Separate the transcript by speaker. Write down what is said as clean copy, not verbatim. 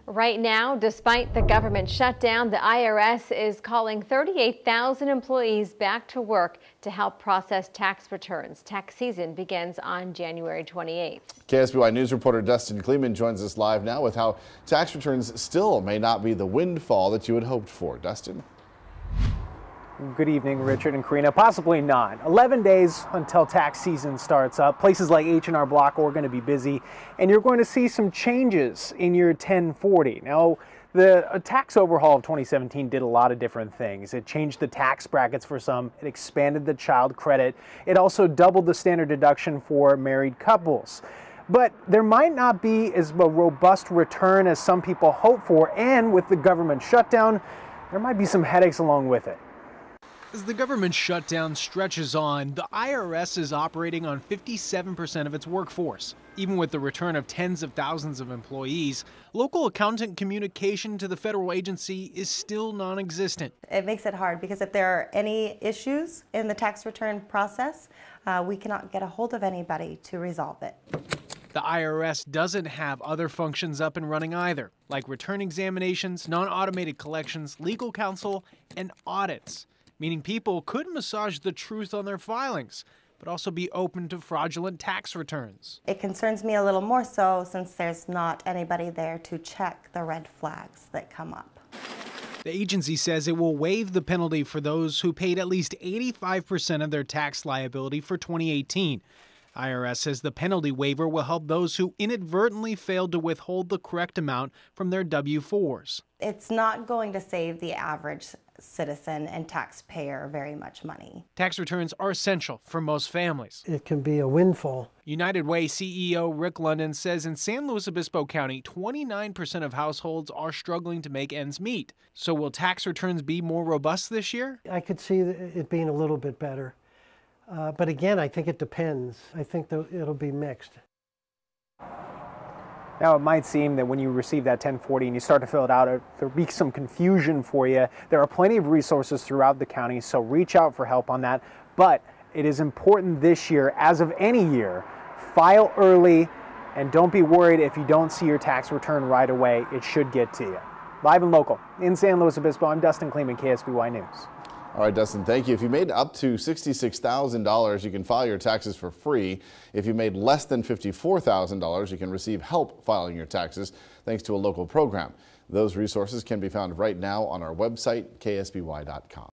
Speaker 1: Right now, despite the government shutdown, the IRS is calling 38,000 employees back to work to help process tax returns. Tax season begins on January 28th.
Speaker 2: KSBY News reporter Dustin Kleeman joins us live now with how tax returns still may not be the windfall that you had hoped for. Dustin?
Speaker 3: Good evening, Richard and Karina. Possibly not. 11 days until tax season starts up. Places like H&R Block are going to be busy, and you're going to see some changes in your 1040. Now, the tax overhaul of 2017 did a lot of different things. It changed the tax brackets for some. It expanded the child credit. It also doubled the standard deduction for married couples. But there might not be as a robust return as some people hope for, and with the government shutdown, there might be some headaches along with it.
Speaker 4: As the government shutdown stretches on, the IRS is operating on 57% of its workforce. Even with the return of tens of thousands of employees, local accountant communication to the federal agency is still non-existent.
Speaker 5: It makes it hard because if there are any issues in the tax return process, we cannot get a hold of anybody to resolve it.
Speaker 4: The IRS doesn't have other functions up and running either, like return examinations, non-automated collections, legal counsel, and audits. Meaning people could massage the truth on their filings, but also be open to fraudulent tax returns.
Speaker 5: It concerns me a little more so since there's not anybody there to check the red flags that come up.
Speaker 4: The agency says it will waive the penalty for those who paid at least 85% of their tax liability for 2018. IRS says the penalty waiver will help those who inadvertently failed to withhold the correct amount from their W-4s.
Speaker 5: It's not going to save the average citizen and taxpayer very much money.
Speaker 4: Tax returns are essential for most families.
Speaker 6: It can be a windfall.
Speaker 4: United Way CEO Rick London says in San Luis Obispo County, 29% of households are struggling to make ends meet. So will tax returns be more robust this year?
Speaker 6: I could see it being a little bit better. But again, I think it depends. I think it'll be mixed.
Speaker 3: Now, it might seem that when you receive that 1040 and you start to fill it out, there'll be some confusion for you. There are plenty of resources throughout the county, so reach out for help on that. But it is important this year, as of any year, file early and don't be worried if you don't see your tax return right away. It should get to you. Live and local in San Luis Obispo, I'm Dustin Kleeman, KSBY News.
Speaker 2: All right, Dustin, thank you. If you made up to $66,000, you can file your taxes for free. If you made less than $54,000, you can receive help filing your taxes thanks to a local program. Those resources can be found right now on our website, ksby.com.